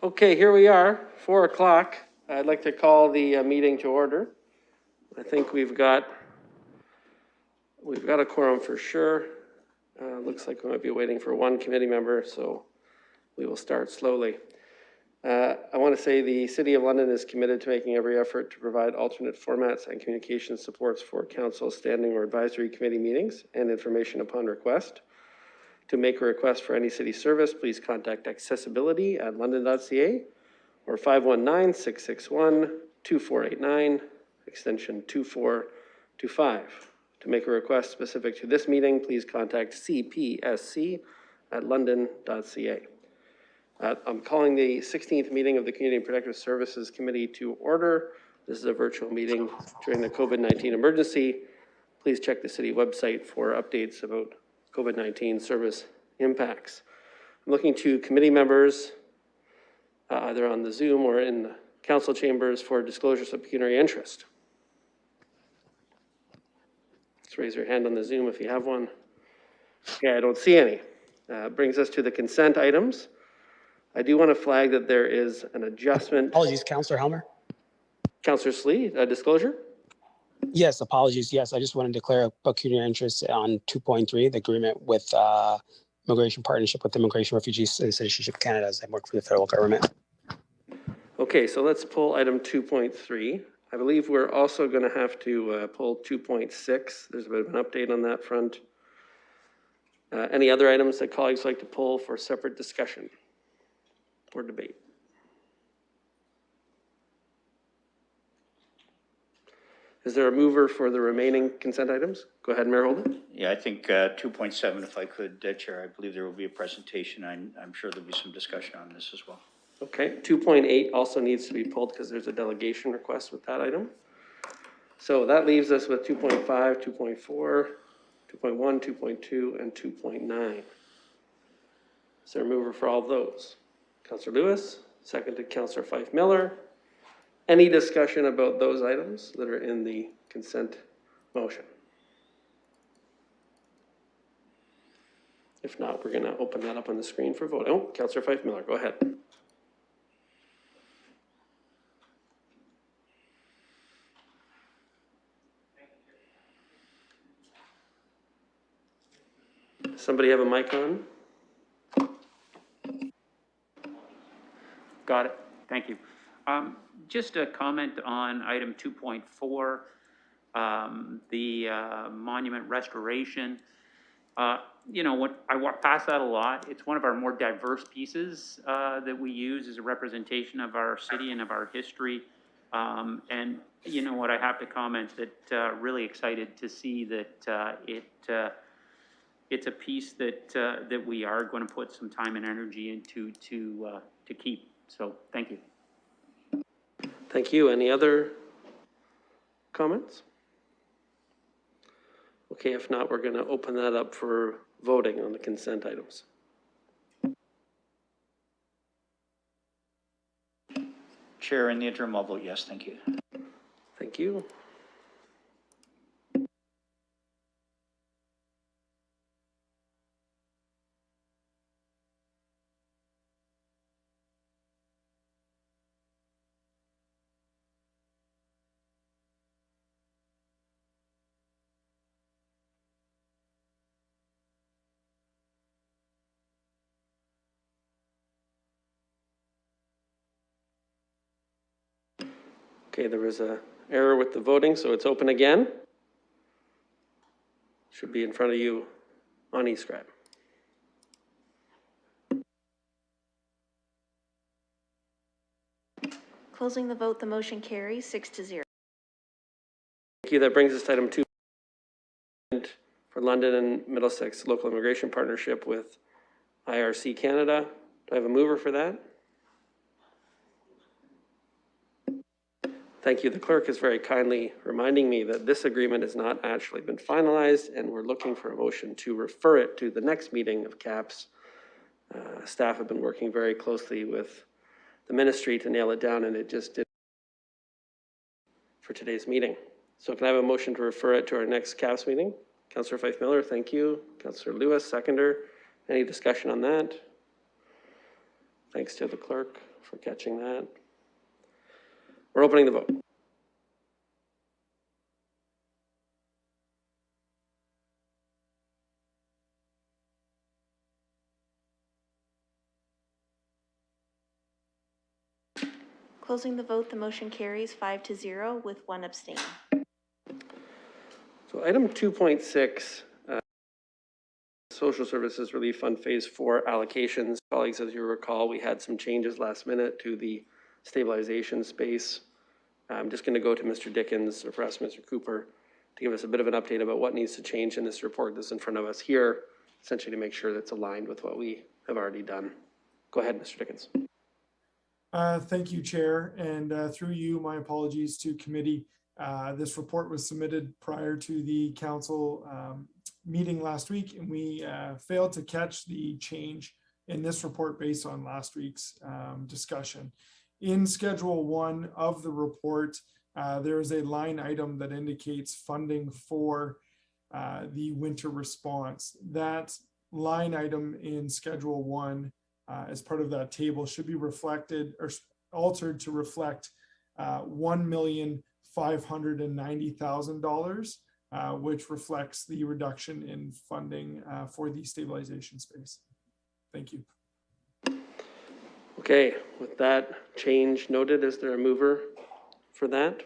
Okay, here we are, 4 o'clock. I'd like to call the meeting to order. I think we've got a quorum for sure. Looks like we might be waiting for one committee member, so we will start slowly. I want to say the City of London is committed to making every effort to provide alternate formats and communication supports for council standing or advisory committee meetings and information upon request. To make a request for any city service, please contact accessibility@london.ca or 519-661-2489, extension 2425. To make a request specific to this meeting, please contact cpsc@london.ca. I'm calling the 16th meeting of the Community and Protective Services Committee to order. This is a virtual meeting during the COVID-19 emergency. Please check the city website for updates about COVID-19 service impacts. I'm looking to committee members, either on the Zoom or in the council chambers, for disclosures of pecuniary interest. Just raise your hand on the Zoom if you have one. Okay, I don't see any. Brings us to the consent items. I do want to flag that there is an adjustment. Apologies, Councillor Helmer. Councillor Slee, disclosure? Yes, apologies. Yes, I just want to declare a pecuniary interest on 2.3, the agreement with immigration partnership with Immigration, Refugees, and Citizenship Canada as I work for the federal government. Okay, so let's pull item 2.3. I believe we're also going to have to pull 2.6. There's a bit of an update on that front. Any other items that colleagues like to pull for separate discussion or debate? Is there a mover for the remaining consent items? Go ahead, Mayor Holden. Yeah, I think 2.7, if I could, Chair, I believe there will be a presentation. I'm sure there'll be some discussion on this as well. Okay, 2.8 also needs to be pulled because there's a delegation request with that item. So that leaves us with 2.5, 2.4, 2.1, 2.2, and 2.9. Is there a mover for all of those? Councillor Lewis, seconded Councillor Fife Miller. Any discussion about those items that are in the consent motion? If not, we're going to open that up on the screen for vote. Oh, Councillor Fife Miller, go ahead. Somebody have a mic on? Got it. Thank you. Just a comment on item 2.4, the monument restoration. You know, what I walk past that a lot. It's one of our more diverse pieces that we use as a representation of our city and of our history. And you know what, I have to comment that really excited to see that it's a piece that that we are going to put some time and energy into to keep. So thank you. Thank you. Any other comments? Okay, if not, we're going to open that up for voting on the consent items. Chair, in the interim, I'll vote yes. Thank you. Thank you. Okay, there was an error with the voting, so it's open again. Should be in front of you on eScribe. Closing the vote, the motion carries 6-0. Thank you. That brings us to item 2 for London and Middlesex Local Immigration Partnership with IRC Canada. Do I have a mover for that? Thank you. The clerk is very kindly reminding me that this agreement has not actually been finalized, and we're looking for a motion to refer it to the next meeting of CAPS. Staff have been working very closely with the ministry to nail it down, and it just did for today's meeting. So can I have a motion to refer it to our next CAPS meeting? Councillor Fife Miller, thank you. Councillor Lewis, seconder. Any discussion on that? Thanks to the clerk for catching that. We're opening the vote. Closing the vote, the motion carries 5-0 with 1 abstain. So item 2.6, Social Services Relief Fund Phase 4 allocations. Colleagues, as you recall, we had some changes last minute to the stabilization space. I'm just going to go to Mr. Dickens, or perhaps Mr. Cooper, to give us a bit of an update about what needs to change in this report that's in front of us here, essentially to make sure that's aligned with what we have already done. Go ahead, Mr. Dickens. Thank you, Chair, and through you, my apologies to committee. This report was submitted prior to the council meeting last week, and we failed to catch the change in this report based on last week's discussion. In Schedule 1 of the report, there is a line item that indicates funding for the winter response. That line item in Schedule 1 as part of that table should be reflected or altered to reflect $1,590,000, which reflects the reduction in funding for the stabilization space. Thank you. Okay, with that change noted, is there a mover for that?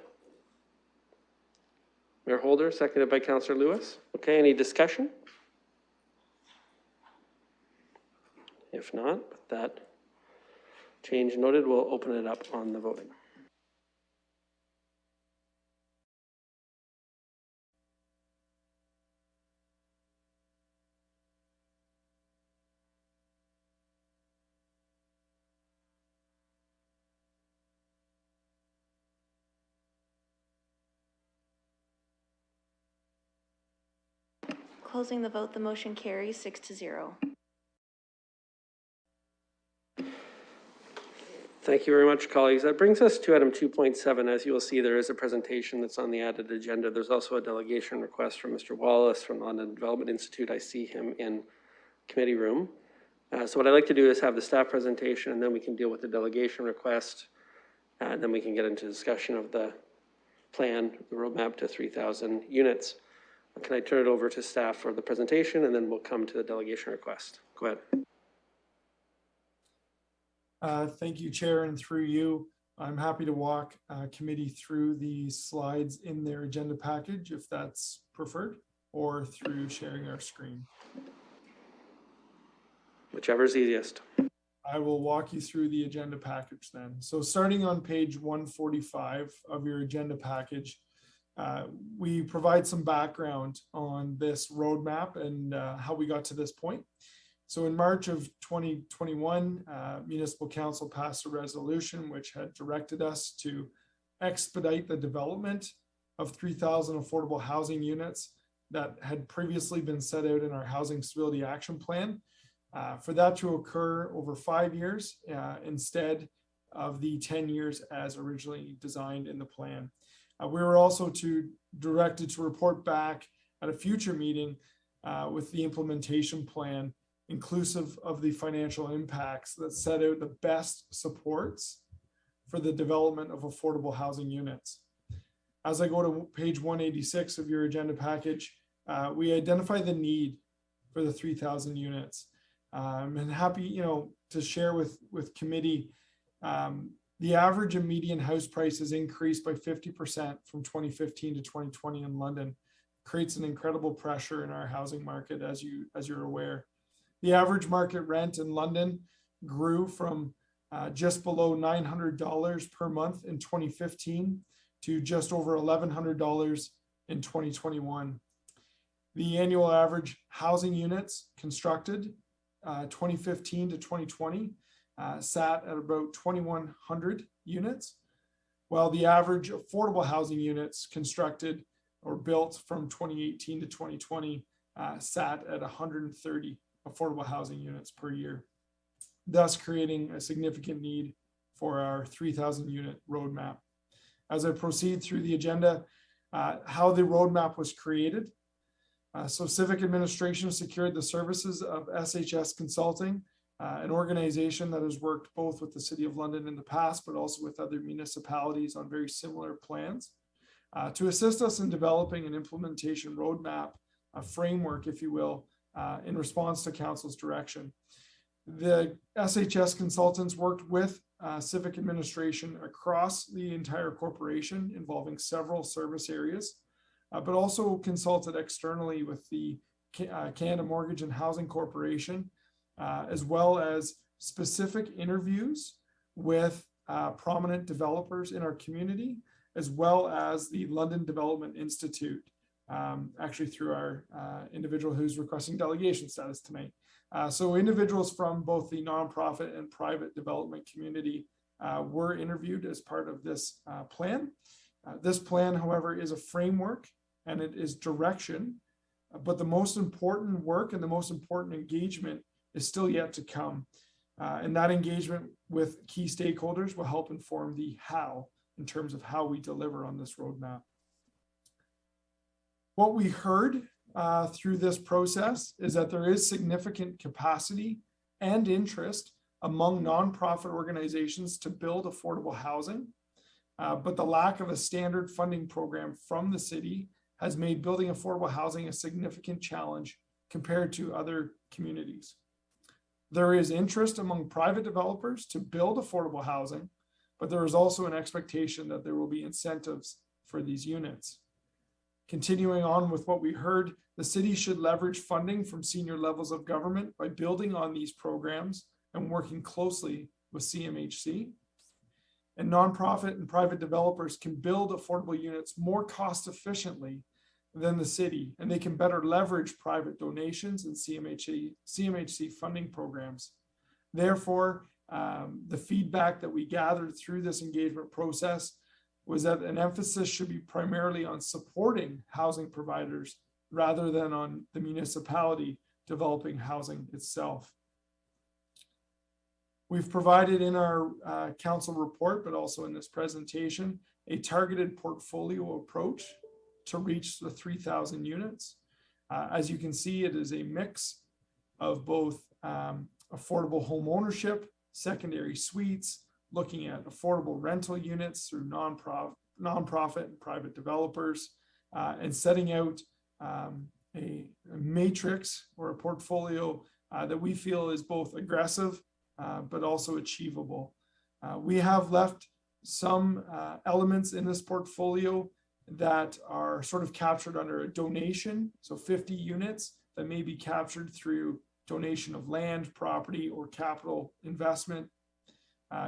Mayor Holder, seconded by Councillor Lewis. Okay, any discussion? If not, with that change noted, we'll open it up on the voting. Closing the vote, the motion carries 6-0. Thank you very much, colleagues. That brings us to item 2.7. As you will see, there is a presentation that's on the added agenda. There's also a delegation request from Mr. Wallace from the London Development Institute. I see him in committee room. So what I'd like to do is have the staff presentation, and then we can deal with the delegation request. And then we can get into discussion of the plan, the roadmap to 3,000 units. Can I turn it over to staff for the presentation, and then we'll come to the delegation request. Go ahead. Thank you, Chair, and through you, I'm happy to walk committee through the slides in their agenda package if that's preferred, or through sharing our screen. Whichever is easiest. I will walk you through the agenda package then. So starting on page 145 of your agenda package, we provide some background on this roadmap and how we got to this point. So in March of 2021, Municipal Council passed a resolution which had directed us to expedite the development of 3,000 affordable housing units that had previously been set out in our Housing Stability Action Plan. For that to occur over 5 years instead of the 10 years as originally designed in the plan. We were also directed to report back at a future meeting with the implementation plan, inclusive of the financial impacts that set out the best supports for the development of affordable housing units. As I go to page 186 of your agenda package, we identify the need for the 3,000 units. And happy, to share with committee, the average and median house prices increased by 50% from 2015 to 2020 in London. Creates an incredible pressure in our housing market, as you're aware. The average market rent in London grew from just below $900 per month in 2015 to just over $1,100 in 2021. The annual average housing units constructed 2015 to 2020 sat at about 2,100 units, while the average affordable housing units constructed or built from 2018 to 2020 sat at 130 affordable housing units per year, thus creating a significant need for our 3,000 unit roadmap. As I proceed through the agenda, how the roadmap was created. So Civic Administration secured the services of SHS Consulting, an organization that has worked both with the City of London in the past, but also with other municipalities on very similar plans, to assist us in developing an implementation roadmap, a framework, if you will, in response to Council's direction. The SHS consultants worked with Civic Administration across the entire corporation, involving several service areas, but also consulted externally with the Canada Mortgage and Housing Corporation, as well as specific interviews with prominent developers in our community, as well as the London Development Institute, actually through our individual who's requesting delegation status tonight. So individuals from both the nonprofit and private development community were interviewed as part of this plan. This plan, however, is a framework and it is direction, but the most important work and the most important engagement is still yet to come. And that engagement with key stakeholders will help inform the how in terms of how we deliver on this roadmap. What we heard through this process is that there is significant capacity and interest among nonprofit organizations to build affordable housing, but the lack of a standard funding program from the city has made building affordable housing a significant challenge compared to other communities. There is interest among private developers to build affordable housing, but there is also an expectation that there will be incentives for these units. Continuing on with what we heard, the city should leverage funding from senior levels of government by building on these programs and working closely with CMHC. And nonprofit and private developers can build affordable units more cost efficiently than the city, and they can better leverage private donations and CMHC funding programs. Therefore, the feedback that we gathered through this engagement process was that an emphasis should be primarily on supporting housing providers rather than on the municipality developing housing itself. We've provided in our council report, but also in this presentation, a targeted portfolio approach to reach the 3,000 units. As you can see, it is a mix of both affordable home ownership, secondary suites, looking at affordable rental units through nonprofit and private developers, and setting out a matrix or a portfolio that we feel is both aggressive but also achievable. We have left some elements in this portfolio that are sort of captured under a donation, so 50 units that may be captured through donation of land, property, or capital investment.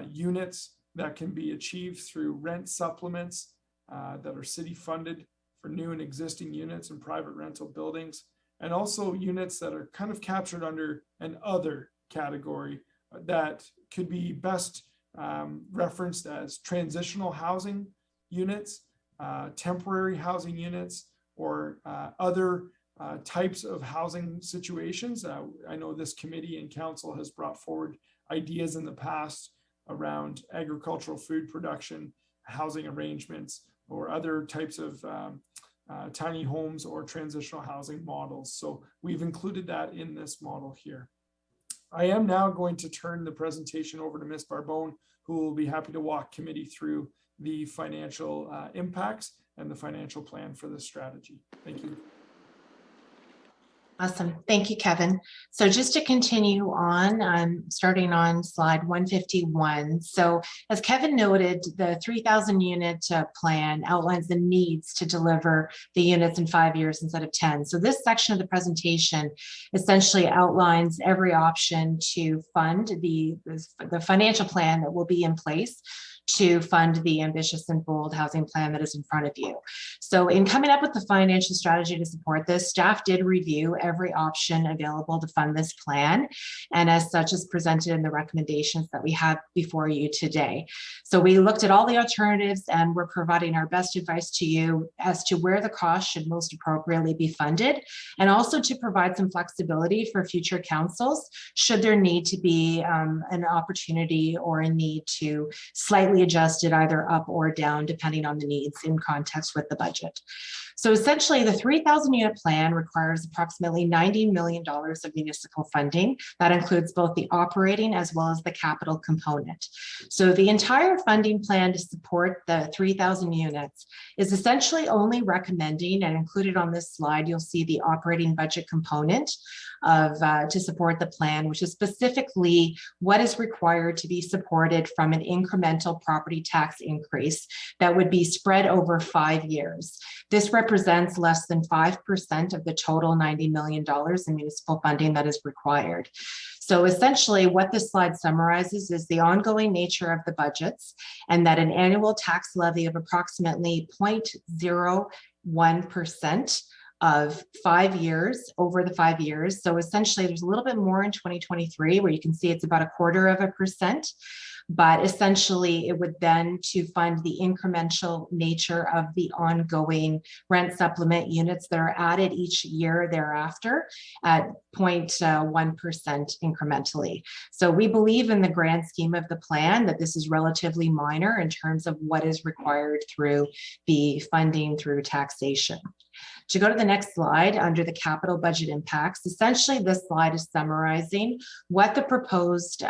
Units that can be achieved through rent supplements that are city funded for new and existing units and private rental buildings, and also units that are kind of captured under an other category that could be best referenced as transitional housing units, temporary housing units, or other types of housing situations. I know this committee and council has brought forward ideas in the past around agricultural food production, housing arrangements, or other types of tiny homes or transitional housing models. So we've included that in this model here. I am now going to turn the presentation over to Ms. Barbone, who will be happy to walk committee through the financial impacts and the financial plan for this strategy. Thank you. Awesome. Thank you, Kevin. So just to continue on, I'm starting on slide 151. So as Kevin noted, the 3,000 unit plan outlines the needs to deliver the units in 5 years instead of 10. So this section of the presentation essentially outlines every option to fund the financial plan that will be in place to fund the ambitious and bold housing plan that is in front of you. So in coming up with the financial strategy to support this, staff did review every option available to fund this plan, and as such is presented in the recommendations that we have before you today. So we looked at all the alternatives and we're providing our best advice to you as to where the cost should most appropriately be funded, and also to provide some flexibility for future councils should there need to be an opportunity or a need to slightly adjust it either up or down depending on the needs in context with the budget. budget. So essentially, the 3,000 unit plan requires approximately $90 million of municipal funding. That includes both the operating as well as the capital component. So the entire funding plan to support the 3,000 units is essentially only recommending, and included on this slide, you'll see the operating budget component of to support the plan, which is specifically what is required to be supported from an incremental property tax increase that would be spread over 5 years. This represents less than 5% of the total $90 million in municipal funding that is required. So essentially what this slide summarizes is the ongoing nature of the budgets, and that an annual tax levy of approximately 0.01% of 5 years, over the 5 years. So essentially there's a little bit more in 2023 where you can see it's about 0.25%. But essentially it would then to fund the incremental nature of the ongoing rent supplement units that are added each year thereafter at 0.1% incrementally. So we believe in the grand scheme of the plan that this is relatively minor in terms of what is required through the funding through taxation. To go to the next slide, under the capital budget impacts, essentially this slide is summarizing what the proposed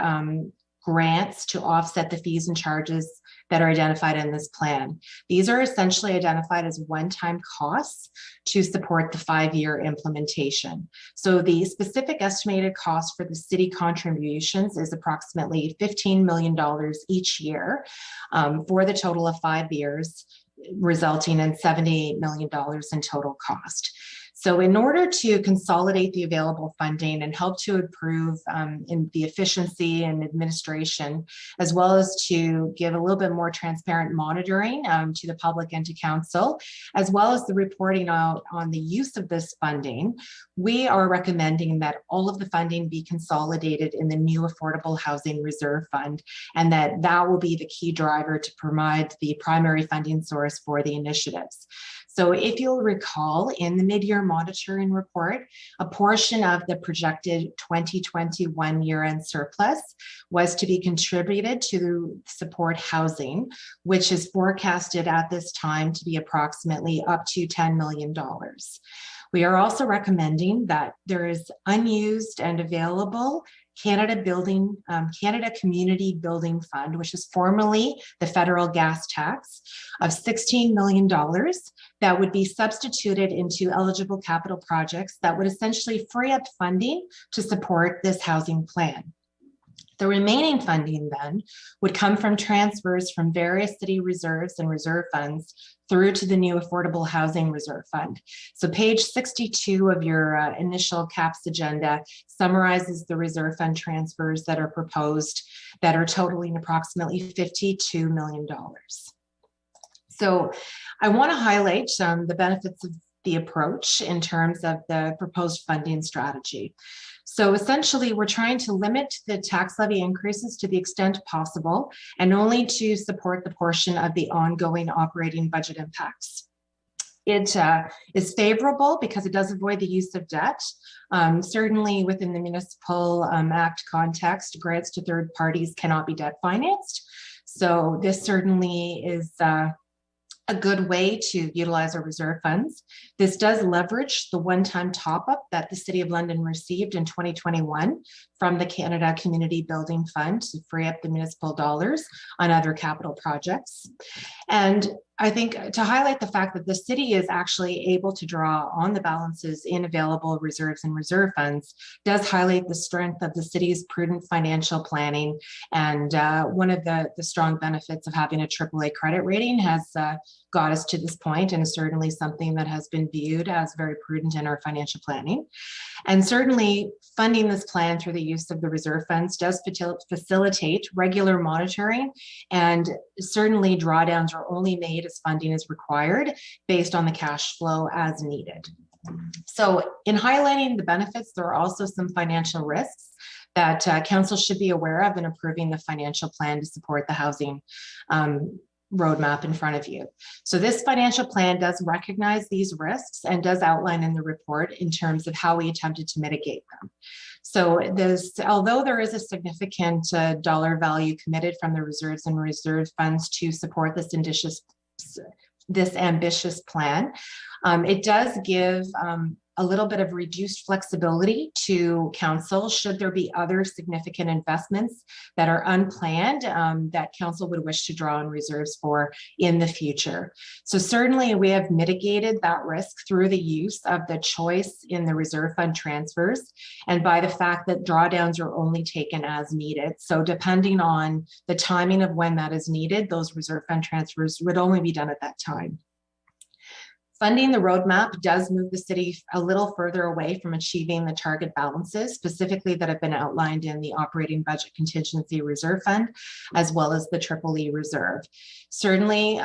grants to offset the fees and charges that are identified in this plan. These are essentially identified as one-time costs to support the 5-year implementation. So the specific estimated cost for the city contributions is approximately $15 million each year for the total of 5 years, resulting in $78 million in total cost. So in order to consolidate the available funding and help to improve in the efficiency and administration, as well as to give a little bit more transparent monitoring to the public and to council, as well as the reporting out on the use of this funding, we are recommending that all of the funding be consolidated in the new Affordable Housing Reserve Fund, and that will be the key driver to provide the primary funding source for the initiatives. So if you'll recall, in the mid-year monitoring report, a portion of the projected 2021 year-end surplus was to be contributed to support housing, which is forecasted at this time to be approximately up to $10 million. We are also recommending that there is unused and available Canada Community Building Fund, which is formerly the federal gas tax, of $16 million that would be substituted into eligible capital projects that would essentially free up funding to support this housing plan. The remaining funding then would come from transfers from various city reserves and reserve funds through to the new Affordable Housing Reserve Fund. So page 62 of your initial CAPS agenda summarizes the reserve fund transfers that are proposed that are totaling approximately $52 million. So I want to highlight the benefits of the approach in terms of the proposed funding strategy. So essentially, we're trying to limit the tax levy increases to the extent possible and only to support the portion of the ongoing operating budget impacts. It is favorable because it does avoid the use of debt. Certainly within the Municipal Act context, grants to third parties cannot be debt financed. So this certainly is a good way to utilize our reserve funds. This does leverage the one-time top-up that the City of London received in 2021 from the Canada Community Building Fund to free up the municipal dollars on other capital projects. And I think to highlight the fact that the city is actually able to draw on the balances in available reserves and reserve funds does highlight the strength of the city's prudent financial planning. And one of the strong benefits of having a AAA credit rating has got us to this point, and is certainly something that has been viewed as very prudent in our financial planning. And certainly funding this plan through the use of the reserve funds does facilitate regular monitoring, and certainly drawdowns are only made as funding is required based on the cash flow as needed. So in highlighting the benefits, there are also some financial risks that council should be aware of in approving the financial plan to support the housing roadmap in front of you. So this financial plan does recognize these risks and does outline in the report in terms of how we attempted to mitigate them. So although there is a significant dollar value committed from the reserves and reserve funds to support this this ambitious plan. It does give a little bit of reduced flexibility to council should there be other significant investments that are unplanned that council would wish to draw on reserves for in the future. So certainly we have mitigated that risk through the use of the choice in the reserve fund transfers and by the fact that drawdowns are only taken as needed. So depending on the timing of when that is needed, those reserve fund transfers would only be done at that time. Funding the roadmap does move the city a little further away from achieving the target balances, specifically that have been outlined in the operating budget contingency reserve fund, as well as the EEE reserve. Certainly,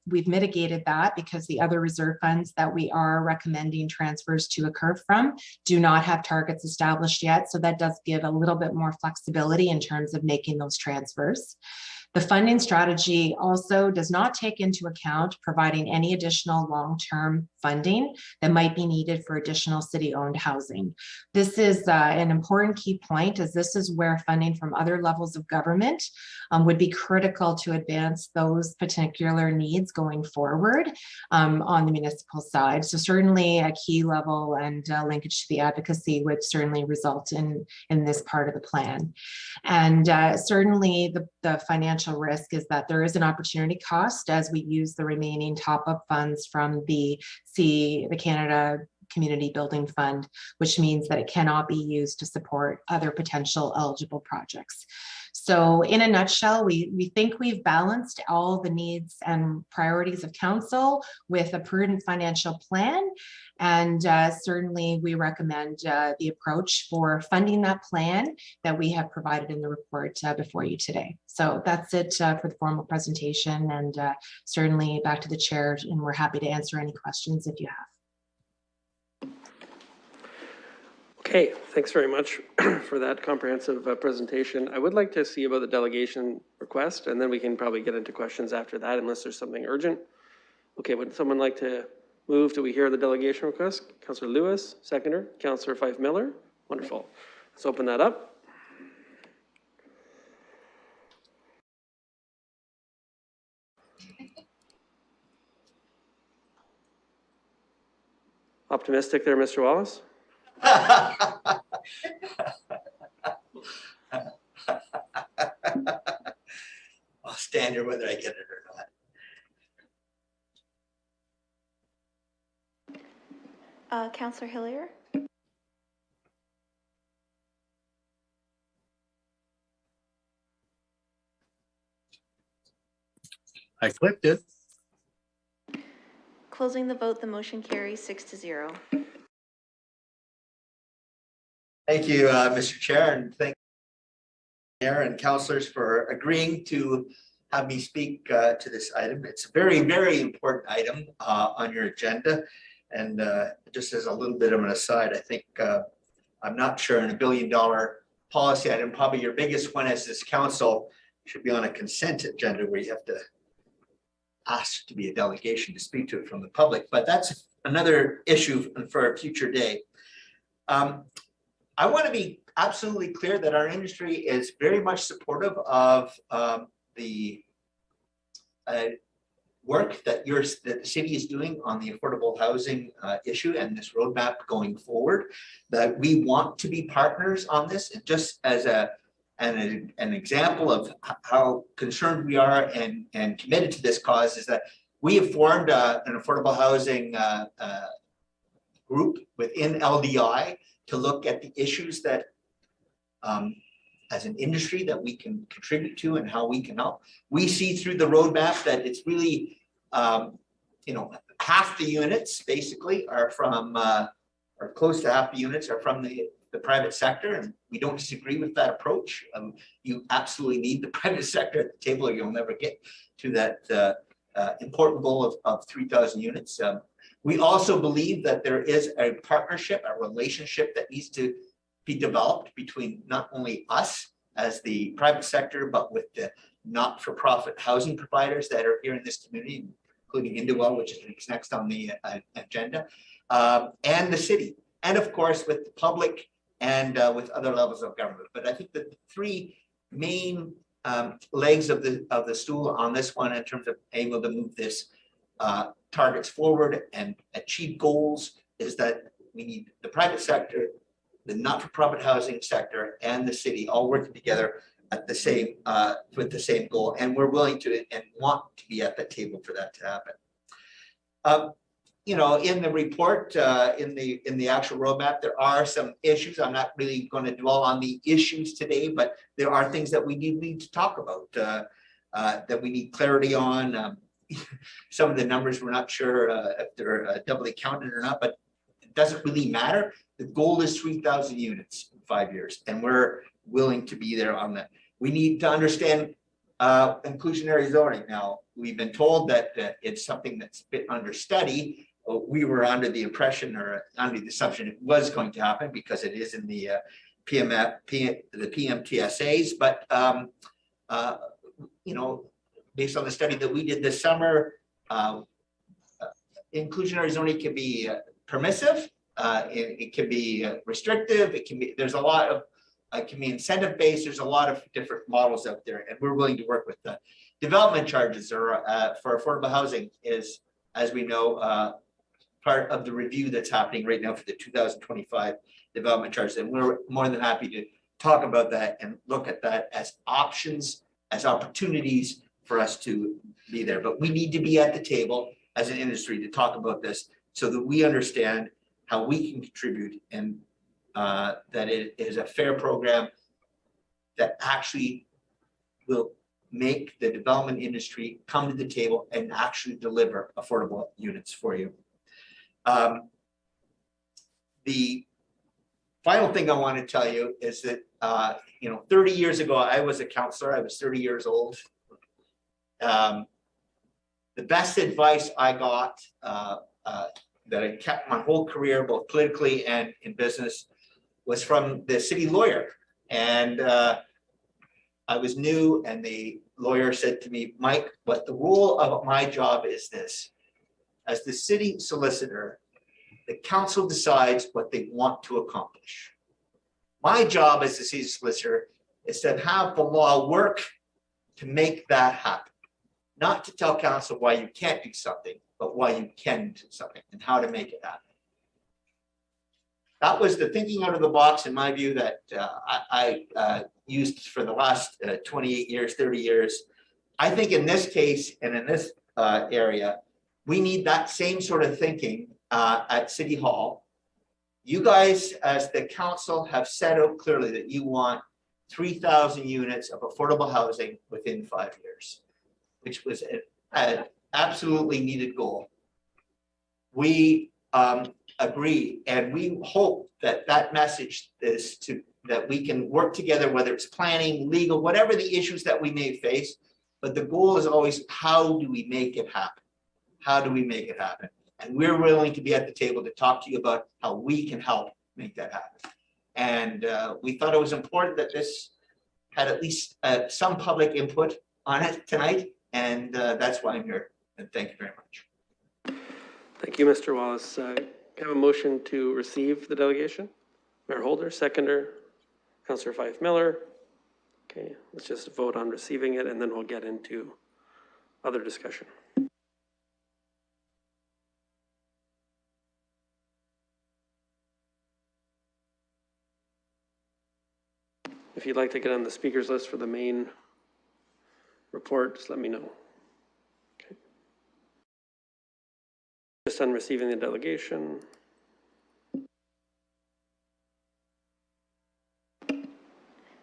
we've mitigated that because the other reserve funds that we are recommending transfers to occur from do not have targets established yet. So that does give a little bit more flexibility in terms of making those transfers. The funding strategy also does not take into account providing any additional long-term funding that might be needed for additional city-owned housing. This is an important key point, as this is where funding from other levels of government would be critical to advance those particular needs going forward on the municipal side. So certainly a key level and linkage to the advocacy would certainly result in this part of the plan. And certainly the financial risk is that there is an opportunity cost as we use the remaining top-up funds from the Canada Community Building Fund, which means that it cannot be used to support other potential eligible projects. So in a nutshell, we think we've balanced all the needs and priorities of council with a prudent financial plan. And certainly we recommend the approach for funding that plan that we have provided in the report before you today. So that's it for the formal presentation, and certainly back to the chair, and we're happy to answer any questions if you have. Okay, thanks very much for that comprehensive presentation. I would like to see about the delegation request, and then we can probably get into questions after that unless there's something urgent. Okay, would someone like to move? Do we hear the delegation request? Councillor Lewis, seconder. Councillor Fife Miller. Wonderful. Let's open that up. Optimistic there, Mr. Wallace? I'll stand here whether I get it or not. Councillor Hillier? I clicked it. Closing the vote, the motion carries 6-0. Thank you, Mr. Chair, and thank you, Mayor and councillors, for agreeing to have me speak to this item. It's a very, very important item on your agenda. And just as a little bit of an aside, I think I'm not sure in $1 billion policy item, probably your biggest one as this council should be on a consent agenda where you have to ask to be a delegation to speak to it from the public. But that's another issue for a future day. I want to be absolutely clear that our industry is very much supportive of the work that the city is doing on the affordable housing issue and this roadmap going forward. That we want to be partners on this, and just as an example of how concerned we are and committed to this cause is that we have formed an affordable housing group within LDI to look at the issues that as an industry that we can contribute to and how we can help. We see through the roadmap that it's really, half the units basically are from, or close to half the units are from the private sector, and we don't disagree with that approach. You absolutely need the private sector at the table or you'll never get to that important goal of 3,000 units. We also believe that there is a partnership, a relationship that needs to be developed between not only us as the private sector, but with the not-for-profit housing providers that are here in this community, including Indewell, which is next on the agenda, and the city, and of course with the public and with other levels of government. But I think that the three main legs of the stool on this one in terms of able to move this targets forward and achieve goals is that we need the private sector, the not-for-profit housing sector, and the city all working together at the same with the same goal, and we're willing to and want to be at the table for that to happen. You know, in the report, in the actual roadmap, there are some issues. I'm not really going to dwell on the issues today, but there are things that we need to talk about that we need clarity on. Some of the numbers we're not sure if they're doubly counted or not, but it doesn't really matter. The goal is 3,000 units in 5 years, and we're willing to be there on that. We need to understand inclusionary zoning. Now, we've been told that it's something that's been under study. We were under the impression or under the assumption it was going to happen because it is in the PMTSAs, but you know, based on the study that we did this summer, inclusionary zoning can be permissive, it can be restrictive, it can be, there's a lot of, it can be incentive based, there's a lot of different models out there, and we're willing to work with that. Development charges are for affordable housing is, as we know, part of the review that's happening right now for the 2025 development charges, and we're more than happy to talk about that and look at that as options, as opportunities for us to be there. But we need to be at the table as an industry to talk about this so that we understand how we can contribute and that it is a fair program that actually will make the development industry come to the table and actually deliver affordable units for you. The final thing I want to tell you is that, you know, 30 years ago, I was a counselor. I was 30 years old. The best advice I got that I kept my whole career, both politically and in business, was from the city lawyer. And I was new, and the lawyer said to me, Mike, what the role of my job is this: as the city solicitor, the council decides what they want to accomplish. My job as the city solicitor is to have the law work to make that happen. Not to tell council why you can't do something, but why you can do something and how to make it happen. That was the thinking out of the box, in my view, that I used for the last 28 years, 30 years. I think in this case and in this area, we need that same sort of thinking at City Hall. You guys, as the council, have set out clearly that you want 3,000 units of affordable housing within 5 years, which was an absolutely needed goal. We agree, and we hope that that message is that we can work together, whether it's planning, legal, whatever the issues that we may face, but the goal is always, how do we make it happen? How do we make it happen? And we're willing to be at the table to talk to you about how we can help make that happen. And we thought it was important that this had at least some public input on it tonight, and that's why I'm here. And thank you very much. Thank you, Mr. Wallace. Have a motion to receive the delegation? Mayor Holder, seconder. Councillor Fife Miller. Okay, let's just vote on receiving it, and then we'll get into other discussion. If you'd like to get on the speakers list for the main report, just let me know. Okay. Just on receiving the delegation.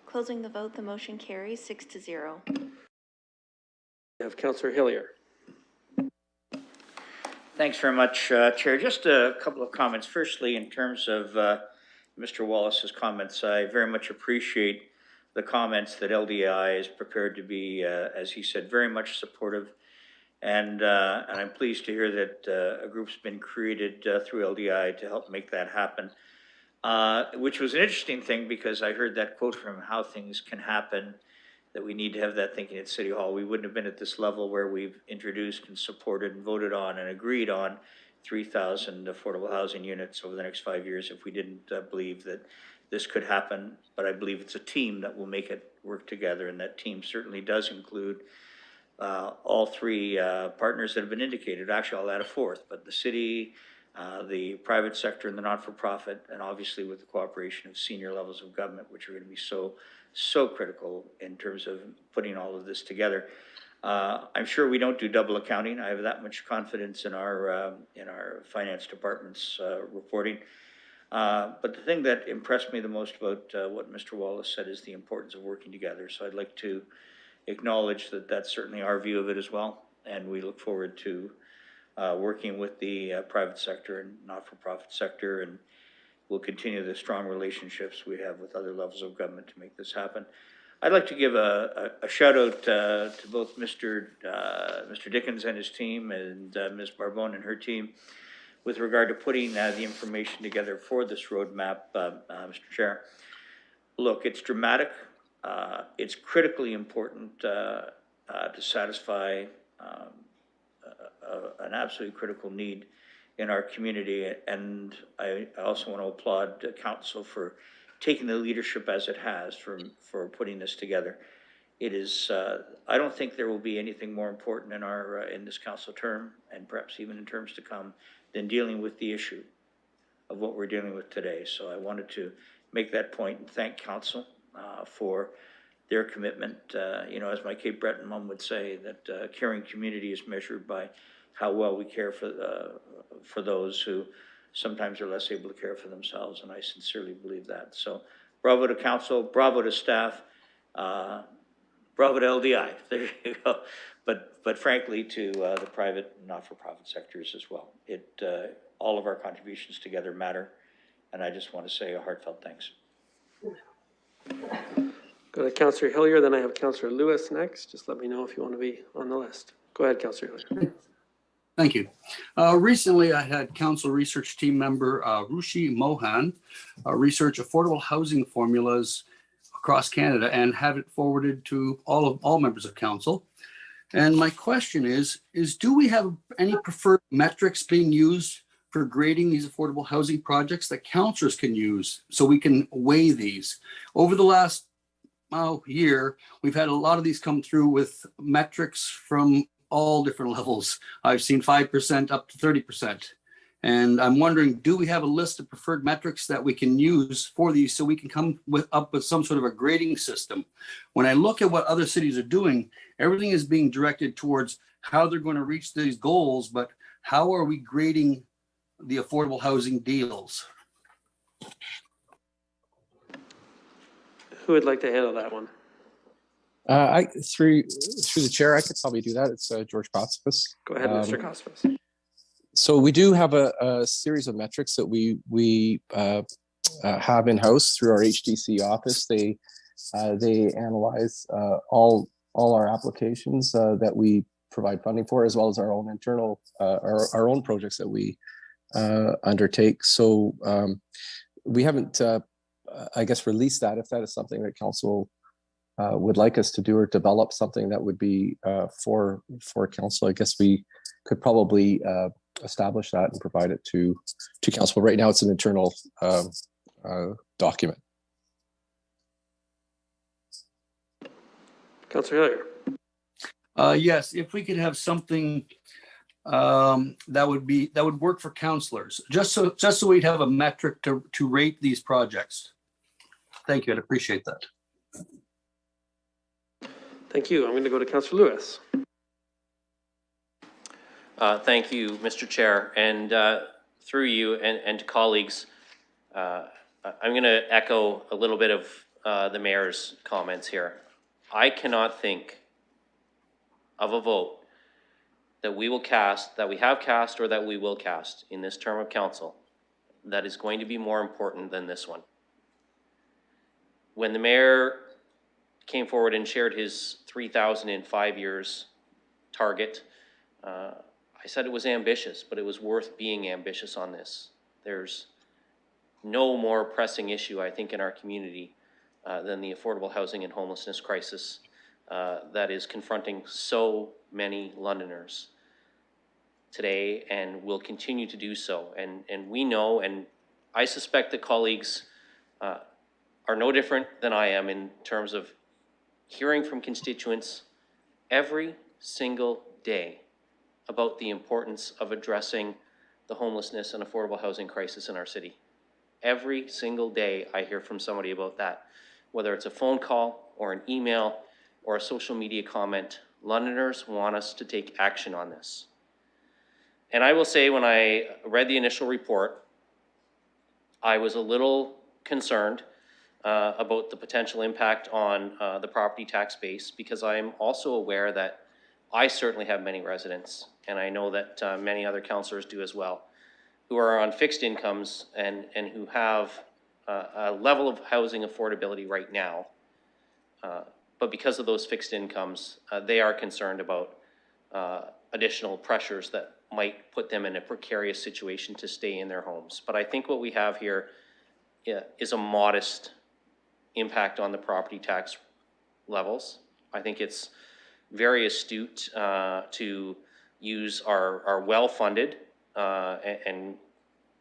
Closing the vote, the motion carries 6-0. We have Councillor Hillier. Thanks very much, Chair. Just a couple of comments. Firstly, in terms of Mr. Wallace's comments, I very much appreciate the comments that LDI is prepared to be, as he said, very much supportive. And I'm pleased to hear that a group's been created through LDI to help make that happen, which was an interesting thing because I heard that quote from how things can happen, that we need to have that thinking at City Hall. We wouldn't have been at this level where we've introduced and supported and voted on and agreed on 3,000 affordable housing units over the next 5 years if we didn't believe that this could happen. But I believe it's a team that will make it work together, and that team certainly does include all three partners that have been indicated. Actually, I'll add a fourth, but the city, the private sector, and the not-for-profit, and obviously with the cooperation of senior levels of government, which are going to be so critical in terms of putting all of this together. I'm sure we don't do double accounting. I have that much confidence in our finance department's reporting. But the thing that impressed me the most about what Mr. Wallace said is the importance of working together. So I'd like to acknowledge that that's certainly our view of it as well. And we look forward to working with the private sector and not-for-profit sector, and we'll continue the strong relationships we have with other levels of government to make this happen. I'd like to give a shout out to both Mr. Dickens and his team and Ms. Barbone and her team with regard to putting the information together for this roadmap, Mr. Chair. Look, it's dramatic. It's critically important to satisfy an absolutely critical need in our community. And I also want to applaud Council for taking the leadership as it has for putting this together. It is, I don't think there will be anything more important in this council term, and perhaps even in terms to come, than dealing with the issue of what we're dealing with today. So I wanted to make that point and thank council for their commitment. As my Cape Breton mom would say, that caring community is measured by how well we care for those who sometimes are less able to care for themselves, and I sincerely believe that. So bravo to council, bravo to staff, bravo to LDI, there you go. But frankly to the private and not-for-profit sectors as well. All of our contributions together matter, and I just want to say a heartfelt thanks. Go to Councillor Hillier, then I have Councillor Lewis next. Just let me know if you want to be on the list. Go ahead, Councillor Hillier. Thank you. Recently, I had council research team member Rushi Mohan research affordable housing formulas across Canada and have it forwarded to all members of council. And my question is do we have any preferred metrics being used for grading these affordable housing projects that councillors can use so we can weigh these? Over the last year, we've had a lot of these come through with metrics from all different levels. I've seen 5% up to 30%. And I'm wondering, do we have a list of preferred metrics that we can use for these so we can come up with some sort of a grading system? When I look at what other cities are doing, everything is being directed towards how they're going to reach these goals, but how are we grading the affordable housing deals? Who would like to handle that one? Through the chair, I could probably do that. It's George Kostas. Go ahead, Mr. Kostas. So we do have a series of metrics that we have in-house through our HDC office. They analyze all our applications that we provide funding for, as well as our own internal our own projects that we undertake. So we haven't, I guess, released that. If that is something that council would like us to do, or develop something that would be for council, I guess we could probably establish that and provide it to council. Right now, it's an internal document. Councillor Hillier. Yes, if we could have something that would work for councillors, just so we'd have a metric to rate these projects. Thank you. I'd appreciate that. Thank you. I'm going to go to Councillor Lewis. Thank you, Mr. Chair, and through you and to colleagues, I'm going to echo a little bit of the mayor's comments here. I cannot think of a vote that we will cast, that we have cast, or that we will cast in this term of council that is going to be more important than this one. When the mayor came forward and shared his 3,000 in 5 years target, I said it was ambitious, but it was worth being ambitious on this. There's no more pressing issue, I think, in our community than the affordable housing and homelessness crisis that is confronting so many Londoners today and will continue to do so. And we know, and I suspect that colleagues are no different than I am in terms of hearing from constituents every single day about the importance of addressing the homelessness and affordable housing crisis in our city. Every single day I hear from somebody about that, whether it's a phone call or an email or a social media comment. Londoners want us to take action on this. And I will say, when I read the initial report, I was a little concerned about the potential impact on the property tax base, because I'm also aware that I certainly have many residents, and I know that many other councillors do as well, who are on fixed incomes and who have a level of housing affordability right now. But because of those fixed incomes, they are concerned about additional pressures that might put them in a precarious situation to stay in their homes. But I think what we have here is a modest impact on the property tax levels. I think it's very astute to use our well-funded and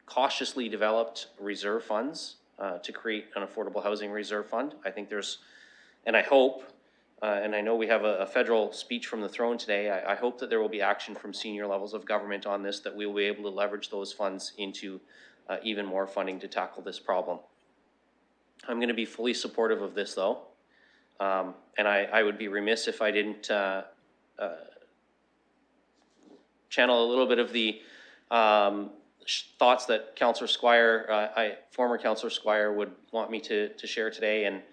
cautiously developed reserve funds to create an affordable housing reserve fund. I think there's, and I hope, and I know we have a federal speech from the throne today, I hope that there will be action from senior levels of government on this, that we will be able to leverage those funds into even more funding to tackle this problem. I'm going to be fully supportive of this, though, and I would be remiss if I didn't channel a little bit of the thoughts that Councillor Squire, former Councillor Squire, would want me to share today, and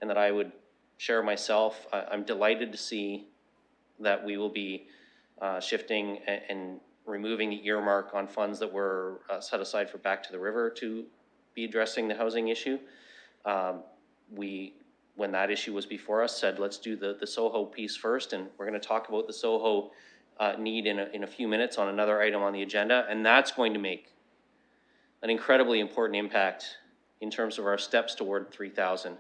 that I would share myself. I'm delighted to see that we will be shifting and removing the earmark on funds that were set aside for Back to the River to be addressing the housing issue. We, when that issue was before us, said let's do the Soho piece first, and we're going to talk about the Soho need in a few minutes on another item on the agenda, and that's going to make an incredibly important impact in terms of our steps toward 3,000.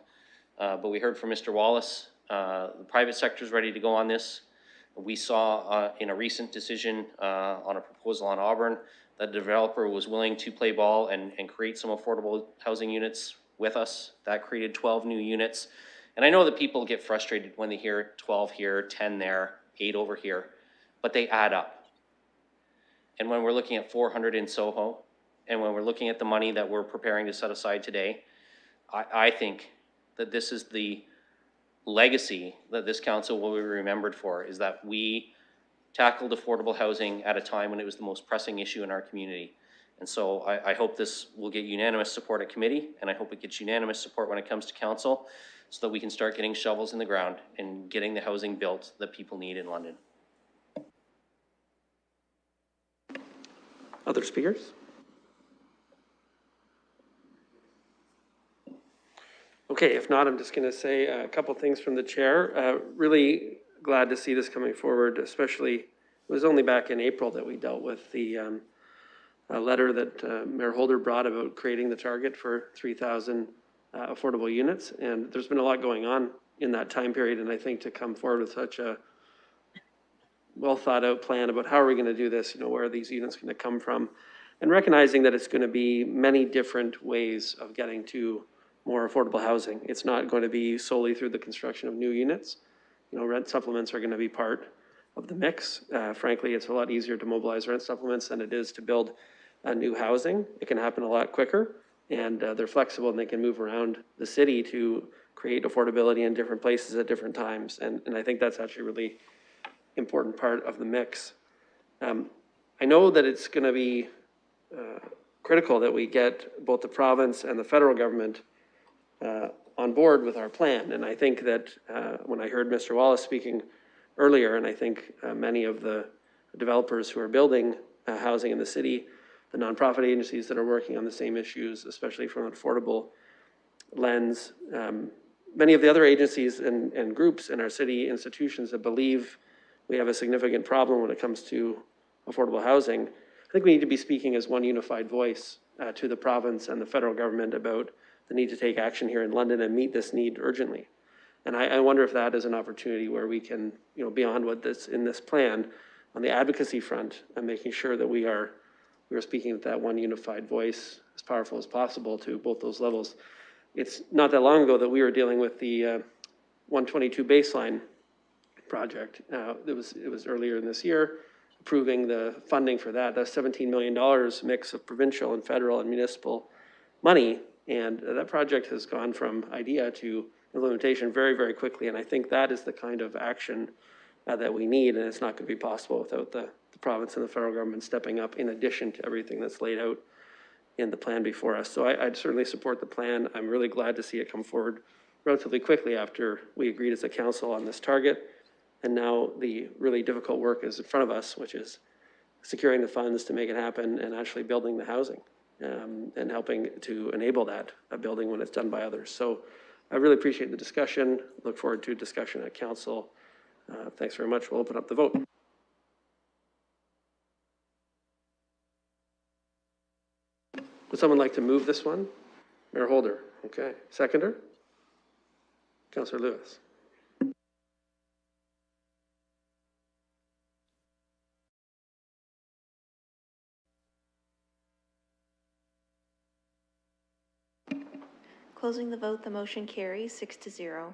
But we heard from Mr. Wallace, the private sector is ready to go on this. We saw in a recent decision on a proposal on Auburn that the developer was willing to play ball and create some affordable housing units with us. That created 12 new units. And I know that people get frustrated when they hear 12 here, 10 there, 8 over here, but they add up. And when we're looking at 400 in Soho, and when we're looking at the money that we're preparing to set aside today, I think that this is the legacy that this council will be remembered for, is that we tackled affordable housing at a time when it was the most pressing issue in our community. And so I hope this will get unanimous support at committee, and I hope it gets unanimous support when it comes to council, so that we can start getting shovels in the ground and getting the housing built that people need in London. Other speakers? Okay, if not, I'm just going to say a couple things from the chair. Really glad to see this coming forward, especially, it was only back in April that we dealt with the letter that Mayor Holder brought about creating the target for 3,000 affordable units. And there's been a lot going on in that time period. And I think to come forward with such a well thought out plan about how are we going to do this, you know, where are these units going to come from, and recognizing that it's going to be many different ways of getting to more affordable housing. It's not going to be solely through the construction of new units. You know, rent supplements are going to be part of the mix. Frankly, it's a lot easier to mobilize rent supplements than it is to build new housing. It can happen a lot quicker, and they're flexible, and they can move around the city to create affordability in different places at different times. And I think that's actually a really important part of the mix. I know that it's going to be critical that we get both the province and the federal government on board with our plan. And I think that when I heard Mr. Wallace speaking earlier, and I think many of the developers who are building housing in the city, the nonprofit agencies that are working on the same issues, especially from an affordable lens, many of the other agencies and groups in our city institutions that believe we have a significant problem when it comes to affordable housing, I think we need to be speaking as one unified voice to the province and the federal government about the need to take action here in London and meet this need urgently. And I wonder if that is an opportunity where we can, you know, beyond what this in this plan, on the advocacy front, and making sure that we are speaking with that one unified voice as powerful as possible to both those levels. It's not that long ago that we were dealing with the 122 baseline project. It was earlier in this year, approving the funding for that. That's $17 million mix of provincial and federal and municipal money. And that project has gone from idea to implementation very, very quickly. And I think that is the kind of action that we need. And it's not going to be possible without the province and the federal government stepping up in addition to everything that's laid out in the plan before us. So I'd certainly support the plan. I'm really glad to see it come forward relatively quickly after we agreed as a council on this target. And now the really difficult work is in front of us, which is securing the funds to make it happen and actually building the housing and helping to enable that building when it's done by others. So I really appreciate the discussion. Look forward to discussion at council. Thanks very much. We'll open up the vote. Would someone like to move this one? Mayor Holder. Okay. Seconder? Councillor Lewis. Closing the vote, the motion carries 6-0.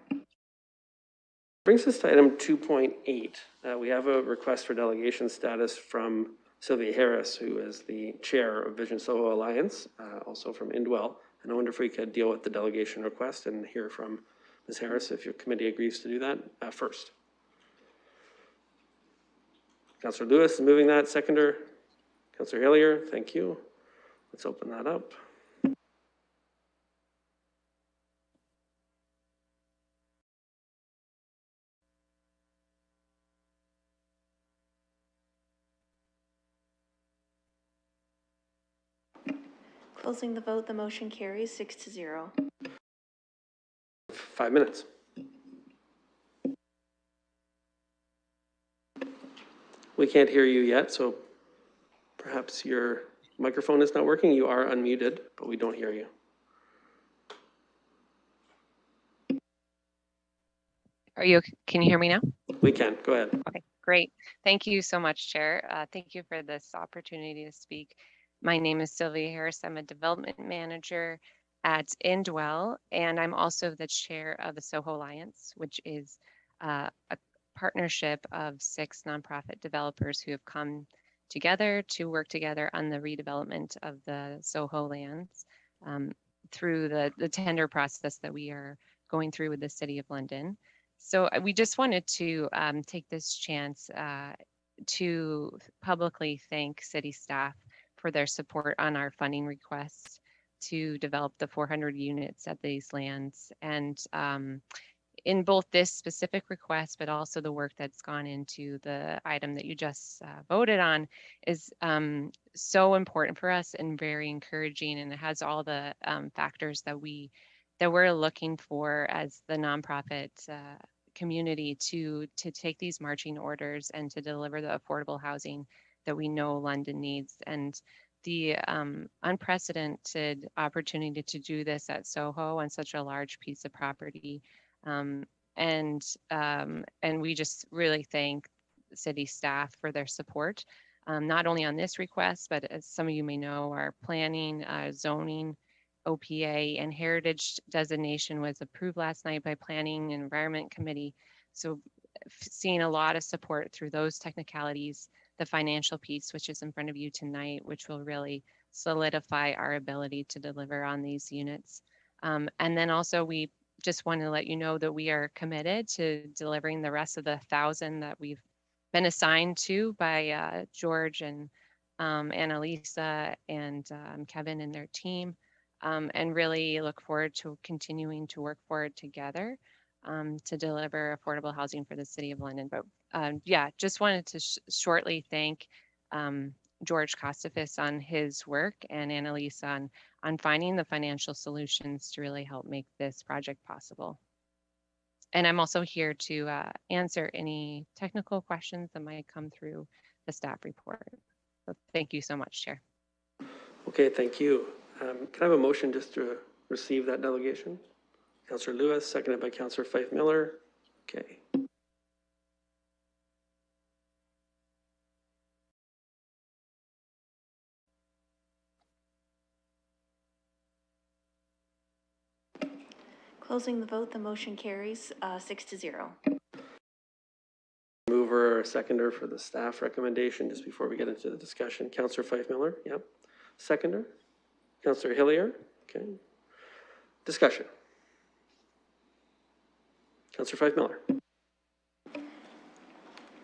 Brings us to item 2.8. We have a request for delegation status from Sylvia Harris, who is the chair of Vision Soho Alliance, also from Indwell. And I wonder if we could deal with the delegation request and hear from Ms. Harris, if your committee agrees to do that first. Councillor Lewis is moving that. Seconder, Councillor Hillier, thank you. Let's open that up. Closing the vote, the motion carries 6-0. 5 minutes. We can't hear you yet, so perhaps your microphone is not working. You are unmuted, but we don't hear you. Can you hear me now? We can. Go ahead. Okay, great. Thank you so much, Chair. Thank you for this opportunity to speak. My name is Sylvia Harris. I'm a development manager at Indwell, and I'm also the chair of the Soho Alliance, which is a partnership of 6 nonprofit developers who have come together to work together on the redevelopment of the Soho lands through the tender process that we are going through with the City of London. So we just wanted to take this chance to publicly thank city staff for their support on our funding requests to develop the 400 units at these lands. And in both this specific request, but also the work that's gone into the item that you just voted on is so important for us and very encouraging. And it has all the factors that we're looking for as the nonprofit community to take these marching orders and to deliver the affordable housing that we know London needs. And the unprecedented opportunity to do this at Soho on such a large piece of property. And we just really thank city staff for their support, not only on this request, but as some of you may know, our planning, zoning, OPA, and heritage designation was approved last night by Planning and Environment Committee. So seeing a lot of support through those technicalities, the financial piece, which is in front of you tonight, which will really solidify our ability to deliver on these units. And then also we just want to let you know that we are committed to delivering the rest of the 1,000 that we've been assigned to by George and Annalisa and Kevin and their team, and really look forward to continuing to work forward together to deliver affordable housing for the City of London. But yeah, just wanted to shortly thank George Kostafis on his work and Annalisa on finding the financial solutions to really help make this project possible. And I'm also here to answer any technical questions that might come through the staff report. So thank you so much, Chair. Okay, thank you. Can I have a motion just to receive that delegation? Councillor Lewis, seconded by Councillor Fife Miller. Okay. Closing the vote, the motion carries 6-0. Mover or seconder for the staff recommendation, just before we get into the discussion. Councillor Fife Miller, yep. Seconder. Councillor Hillier, okay. Discussion. Councillor Fife Miller.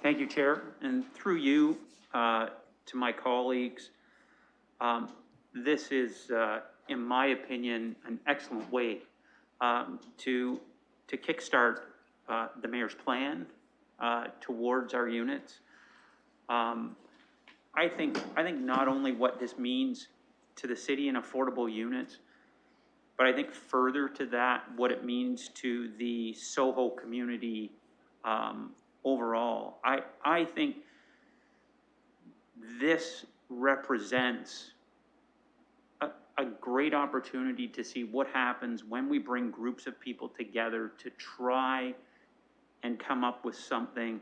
Thank you, Chair. And through you to my colleagues, this is, in my opinion, an excellent way to kickstart the mayor's plan towards our units. I think not only what this means to the city in affordable units, but I think further to that, what it means to the Soho community overall. I think this represents a great opportunity to see what happens when we bring groups of people together to try and come up with something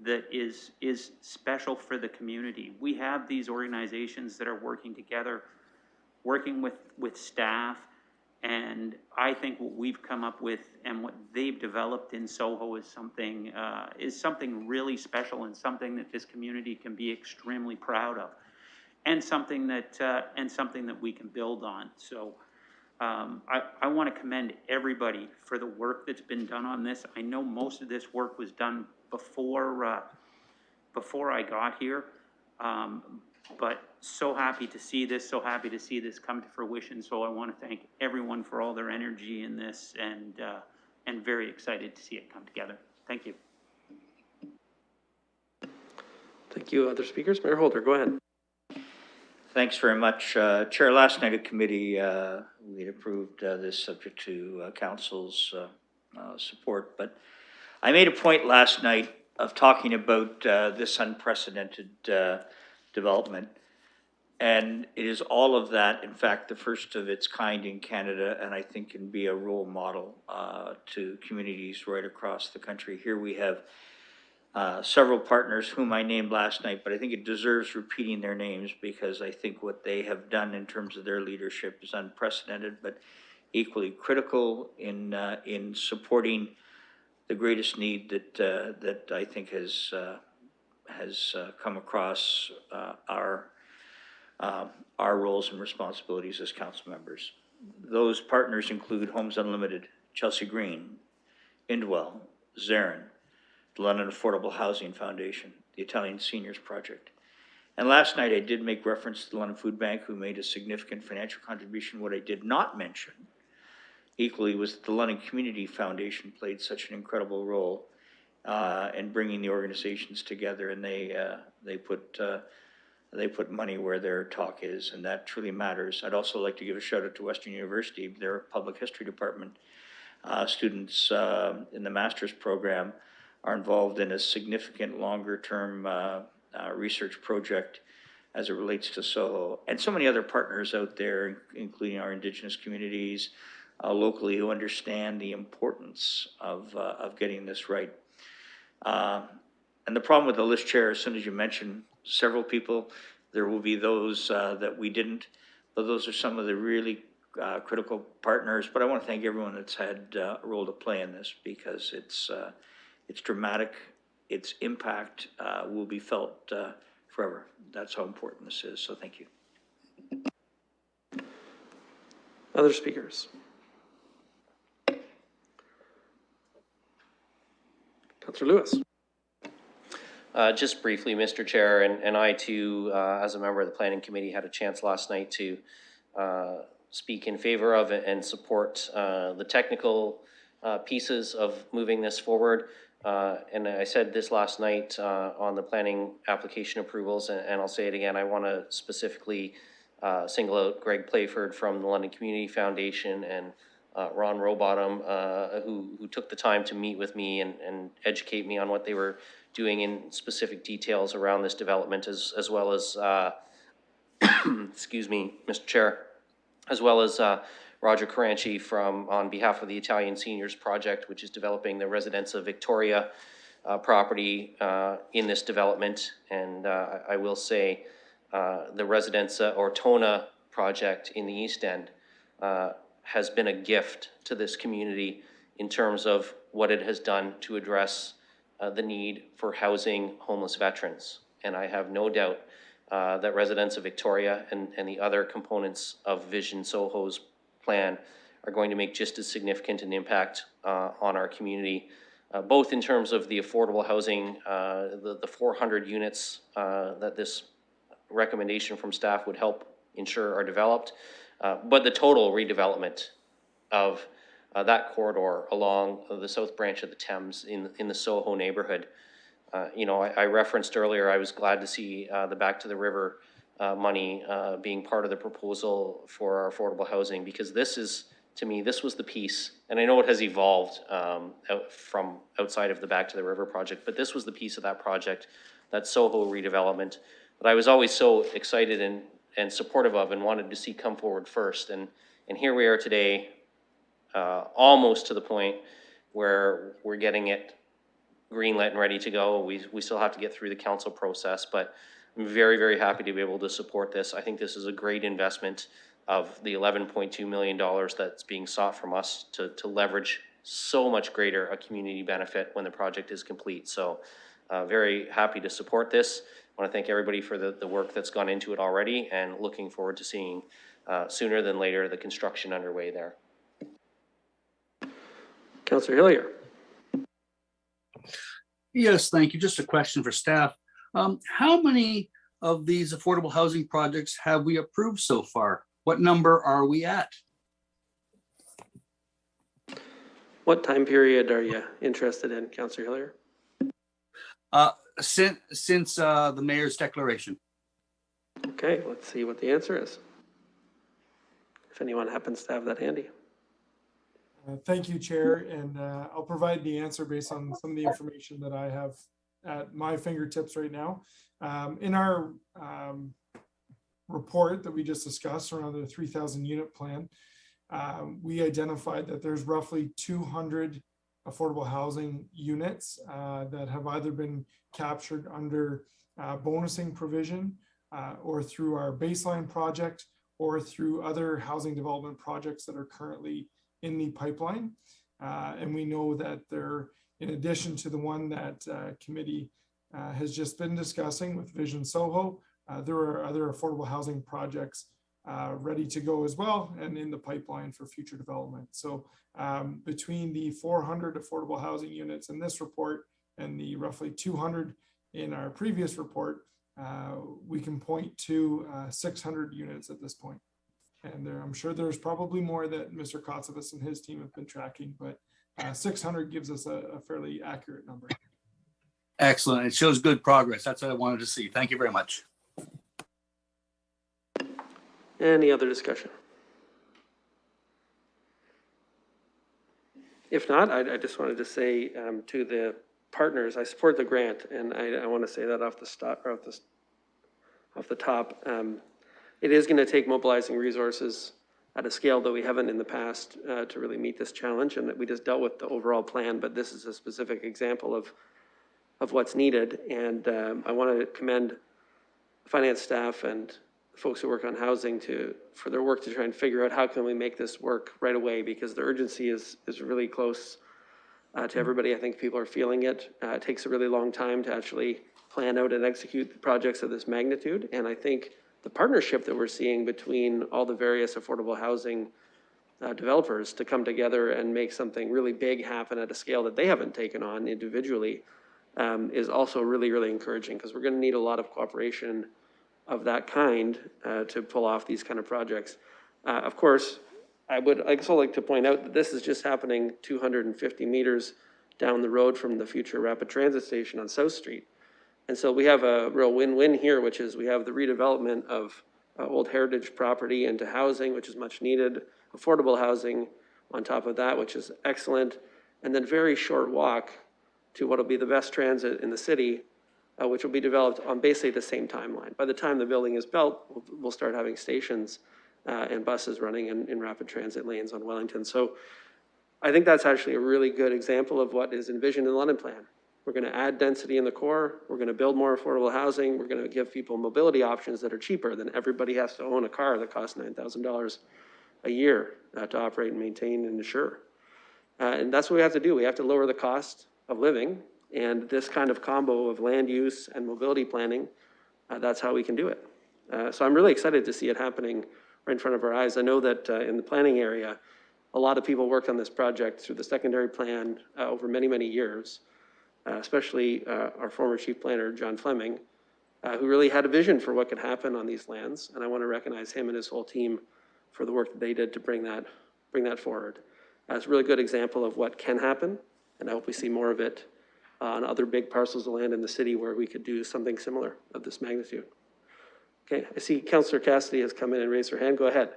that is special for the community. We have these organizations that are working together, working with staff, and I think what we've come up with and what they've developed in Soho is something really special and something that this community can be extremely proud of, and something that we can build on. So I want to commend everybody for the work that's been done on this. I know most of this work was done before I got here, but so happy to see this, come to fruition. So I want to thank everyone for all their energy in this, and very excited to see it come together. Thank you. Thank you. Other speakers? Mayor Holder, go ahead. Thanks very much. Chair, last night at committee, we had approved this subject to council's support, but I made a point last night of talking about this unprecedented development. And it is all of that, in fact, the first of its kind in Canada, and I think can be a role model to communities right across the country. Here we have several partners whom I named last night, but I think it deserves repeating their names because I think what they have done in terms of their leadership is unprecedented, but equally critical in supporting the greatest need that I think has come across our roles and responsibilities as council members. Those partners include Homes Unlimited, Chelsea Green, Indwell, Zarin, the London Affordable Housing Foundation, the Italian Seniors Project. And last night I did make reference to the London Food Bank, who made a significant financial contribution. What I did not mention equally was that the London Community Foundation played such an incredible role in bringing the organizations together, and they put money where their talk is, and that truly matters. I'd also like to give a shout out to Western University, their public history department. Students in the master's program are involved in a significant longer-term research project as it relates to Soho, and so many other partners out there, including our Indigenous communities locally, who understand the importance of getting this right. And the problem with the list, Chair, as soon as you mention several people, there will be those that we didn't, but those are some of the really critical partners. But I want to thank everyone that's had a role to play in this, because it's dramatic. Its impact will be felt forever. That's how important this is. So thank you. Other speakers? Councillor Lewis. Just briefly, Mr. Chair, and I too, as a member of the Planning Committee, had a chance last night to speak in favor of and support the technical pieces of moving this forward. And I said this last night on the planning application approvals, and I'll say it again. I want to specifically single out Greg Playford from the London Community Foundation and Ron Rowbottom, who took the time to meet with me and educate me on what they were doing in specific details around this development, as well as, excuse me, Mr. Chair, as well as Roger Caranci on behalf of the Italian Seniors Project, which is developing the Residenza Victoria property in this development. And I will say the Residenza Ortona project in the East End has been a gift to this community in terms of what it has done to address the need for housing homeless veterans. And I have no doubt that residents of Victoria and the other components of Vision Soho's plan are going to make just as significant an impact on our community, both in terms of the affordable housing, the 400 units that this recommendation from staff would help ensure are developed, but the total redevelopment of that corridor along the south branch of the Thames in the Soho neighborhood. You know, I referenced earlier, I was glad to see the Back to the River money being part of the proposal for our affordable housing, because this is, to me, this was the piece, and I know it has evolved from outside of the Back to the River project, but this was the piece of that project, that Soho redevelopment, that I was always so excited and supportive of and wanted to see come forward first. And here we are today, almost to the point where we're getting it greenlit and ready to go. We still have to get through the council process, but I'm very, very happy to be able to support this. I think this is a great investment of the $11.2 million that's being sought from us to leverage so much greater a community benefit when the project is complete. So very happy to support this. I want to thank everybody for the work that's gone into it already, and looking forward to seeing sooner than later the construction underway there. Councillor Hillier. Yes, thank you. Just a question for staff. How many of these affordable housing projects have we approved so far? What number are we at? What time period are you interested in, Councillor Hillier? Since the mayor's declaration. Okay, let's see what the answer is, if anyone happens to have that handy. Thank you, Chair, and I'll provide the answer based on some of the information that I have at my fingertips right now. In our report that we just discussed around the 3,000 unit plan, we identified that there's roughly 200 affordable housing units that have either been captured under bonusing provision or through our baseline project or through other housing development projects that are currently in the pipeline. And we know that there, in addition to the one that committee has just been discussing with Vision Soho, there are other affordable housing projects ready to go as well and in the pipeline for future development. So between the 400 affordable housing units in this report and the roughly 200 in our previous report, we can point to 600 units at this point. And I'm sure there's probably more that Mr. Kotsovas and his team have been tracking, but 600 gives us a fairly accurate number. Excellent. It shows good progress. That's what I wanted to see. Thank you very much. Any other discussion? If not, I just wanted to say to the partners, I support the grant, and I want to say that off the top. It is going to take mobilizing resources at a scale that we haven't in the past to really meet this challenge, and that we just dealt with the overall plan, but this is a specific example of what's needed. And I want to commend the finance staff and the folks who work on housing for their work to try and figure out how can we make this work right away, because the urgency is really close to everybody. I think people are feeling it. It takes a really long time to actually plan out and execute the projects of this magnitude, and I think the partnership that we're seeing between all the various affordable housing developers to come together and make something really big happen at a scale that they haven't taken on individually is also really, really encouraging, because we're going to need a lot of cooperation of that kind to pull off these kind of projects. Of course, I would also like to point out that this is just happening 250 meters down the road from the future rapid transit station on South Street. And so we have a real win-win here, which is we have the redevelopment of old heritage property into housing, which is much needed, affordable housing on top of that, which is excellent, and then very short walk to what will be the best transit in the city, which will be developed on basically the same timeline. By the time the building is built, we'll start having stations and buses running in rapid transit lanes on Wellington. So I think that's actually a really good example of what is envisioned in the London plan. We're going to add density in the core. We're going to build more affordable housing. We're going to give people mobility options that are cheaper than everybody has to own a car that costs $9,000 a year to operate and maintain and insure. And that's what we have to do. We have to lower the cost of living, and this kind of combo of land use and mobility planning, that's how we can do it. So I'm really excited to see it happening right in front of our eyes. I know that in the planning area, a lot of people worked on this project through the secondary plan over many, many years, especially our former chief planner, John Fleming, who really had a vision for what could happen on these lands. And I want to recognize him and his whole team for the work that they did to bring that forward. It's a really good example of what can happen, and I hope we see more of it on other big parcels of land in the city where we could do something similar of this magnitude. Okay, I see Councillor Cassidy has come in and raised her hand. Go ahead.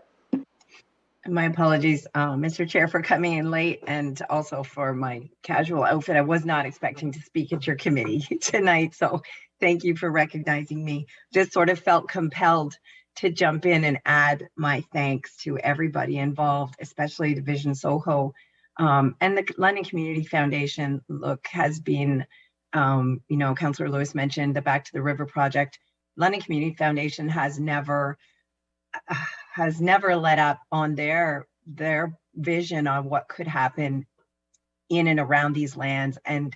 My apologies, Mr. Chair, for coming in late and also for my casual outfit. I was not expecting to speak at your committee tonight, so thank you for recognizing me. Just sort of felt compelled to jump in and add my thanks to everybody involved, especially Division Soho and the London Community Foundation. Look, has been, you know, Councillor Lewis mentioned the Back to the River project. London Community Foundation has never let up on their vision on what could happen in and around these lands and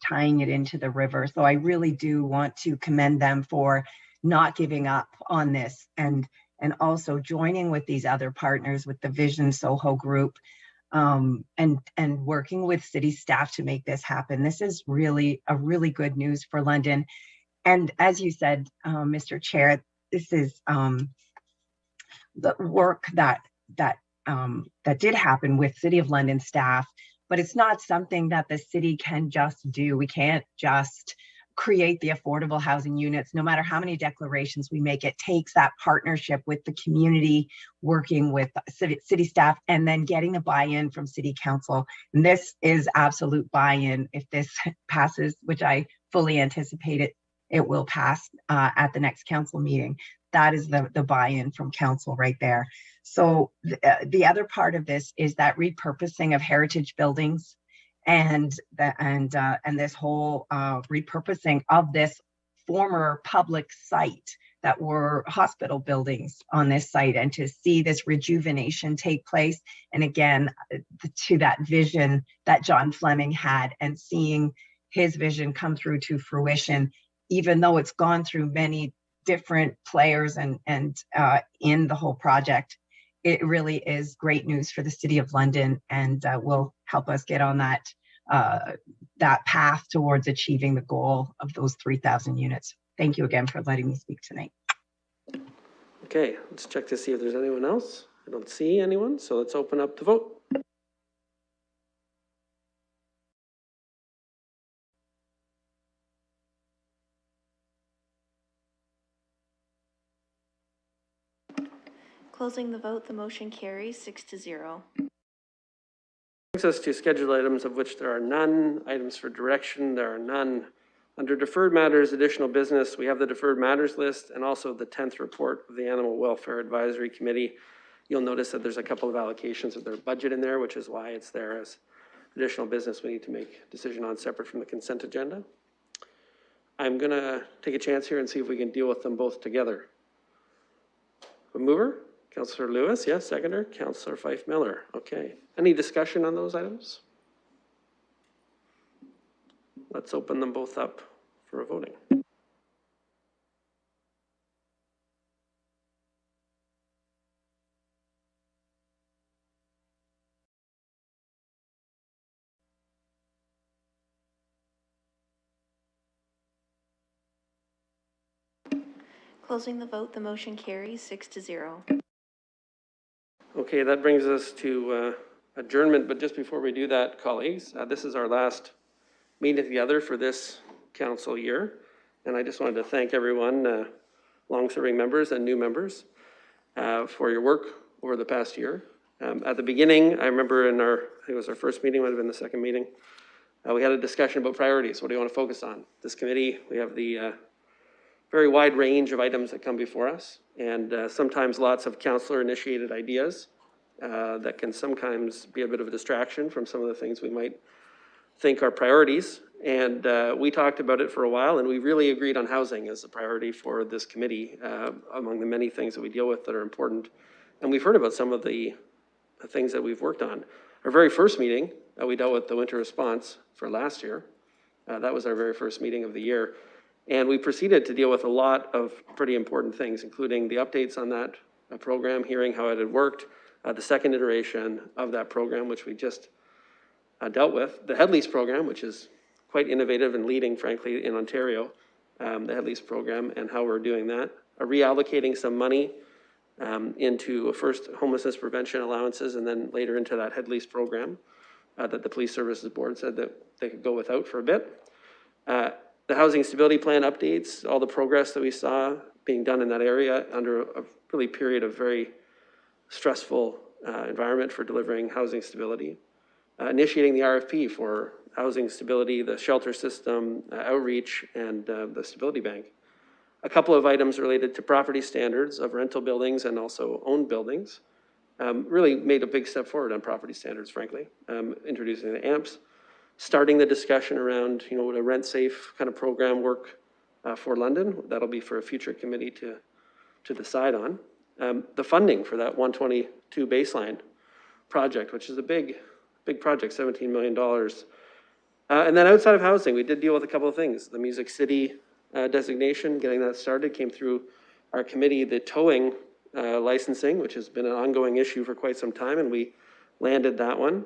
tying it into the river. So I really do want to commend them for not giving up on this and also joining with these other partners with the Vision Soho group and working with city staff to make this happen. This is really good news for London. And as you said, Mr. Chair, this is the work that did happen with City of London staff, but it's not something that the city can just do. We can't just create the affordable housing units. No matter how many declarations we make, it takes that partnership with the community, working with city staff, and then getting the buy-in from city council. And this is absolute buy-in. If this passes, which I fully anticipate it will pass at the next council meeting. That is the buy-in from council right there. So the other part of this is that repurposing of heritage buildings and this whole repurposing of this former public site that were hospital buildings on this site, and to see this rejuvenation take place. And again, to that vision that John Fleming had, and seeing his vision come through to fruition, even though it's gone through many different players and in the whole project. It really is great news for the City of London, and will help us get on that path towards achieving the goal of those 3,000 units. Thank you again for letting me speak tonight. Okay, let's check to see if there's anyone else. I don't see anyone, so let's open up the vote. Closing the vote, the motion carries 6-0. Brings us to scheduled items, of which there are none. Items for direction, there are none. Under deferred matters, additional business, we have the deferred matters list and also the 10th report of the Animal Welfare Advisory Committee. You'll notice that there's a couple of allocations of their budget in there, which is why it's there as additional business we need to make a decision on separate from the consent agenda. I'm gonna take a chance here and see if we can deal with them both together. A mover? Councillor Lewis, yes. Seconder, Councillor Fife Miller. Okay. Any discussion on those items? Let's open them both up for a voting. Closing the vote, the motion carries 6-0. Okay, that brings us to adjournment, but just before we do that, colleagues, this is our last meeting together for this council year, and I just wanted to thank everyone, long-serving members and new members, for your work over the past year. At the beginning, I remember in I think it was our first meeting, might have been the second meeting, we had a discussion about priorities. What do you want to focus on? This committee, we have the very wide range of items that come before us, and sometimes lots of councillor-initiated ideas that can sometimes be a bit of a distraction from some of the things we might think are priorities. And we talked about it for a while, and we really agreed on housing as a priority for this committee among the many things that we deal with that are important. And we've heard about some of the things that we've worked on. Our very first meeting, we dealt with the winter response for last year. That was our very first meeting of the year. And we proceeded to deal with a lot of pretty important things, including the updates on that program, hearing how it had worked, the second iteration of that program, which we just dealt with, the head lease program, which is quite innovative and leading, frankly, in Ontario, the head lease program and how we're doing that, reallocating some money into first homelessness prevention allowances and then later into that head lease program that the Police Services Board said that they could go without for a bit. The housing stability plan updates, all the progress that we saw being done in that area under a really period of very stressful environment for delivering housing stability. Initiating the RFP for housing stability, the shelter system, outreach, and the stability bank. A couple of items related to property standards of rental buildings and also owned buildings. Really made a big step forward on property standards, frankly. Introducing the AMPs, starting the discussion around, would a rent safe kind of program work for London? That'll be for a future committee to decide on. The funding for that 122 baseline project, which is a big project, $17 million. And then outside of housing, we did deal with a couple of things. The Music City designation, getting that started, came through our committee. The towing licensing, which has been an ongoing issue for quite some time, and we landed that one.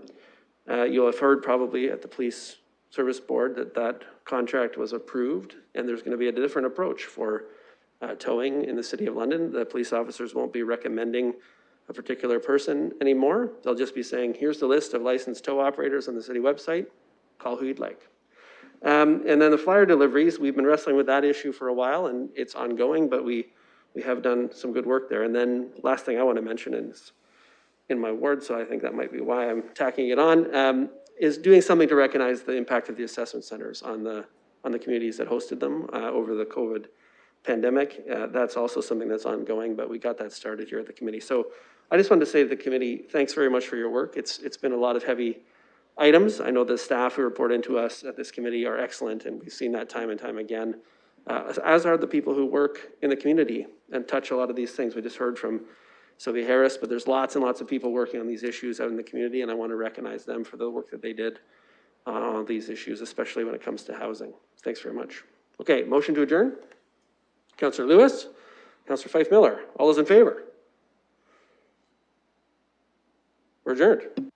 You'll have heard probably at the Police Service Board that contract was approved, and there's going to be a different approach for towing in the City of London. The police officers won't be recommending a particular person anymore. They'll just be saying, here's the list of licensed tow operators on the city website, call who you'd like. And then the flyer deliveries, we've been wrestling with that issue for a while, and it's ongoing, but we have done some good work there. And then last thing I want to mention is in my ward, so I think that might be why I'm tacking it on, is doing something to recognize the impact of the assessment centers on the communities that hosted them over the COVID pandemic. That's also something that's ongoing, but we got that started here at the committee. So I just wanted to say to the committee, thanks very much for your work. It's been a lot of heavy items. I know the staff who report into us at this committee are excellent, and we've seen that time and time again, as are the people who work in the community and touch a lot of these things. We just heard from Sylvia Harris, but there's lots and lots of people working on these issues out in the community, and I want to recognize them for the work that they did on all these issues, especially when it comes to housing. Thanks very much. Okay, motion to adjourn. Councillor Lewis, Councillor Fife Miller, all those in favor? We're adjourned.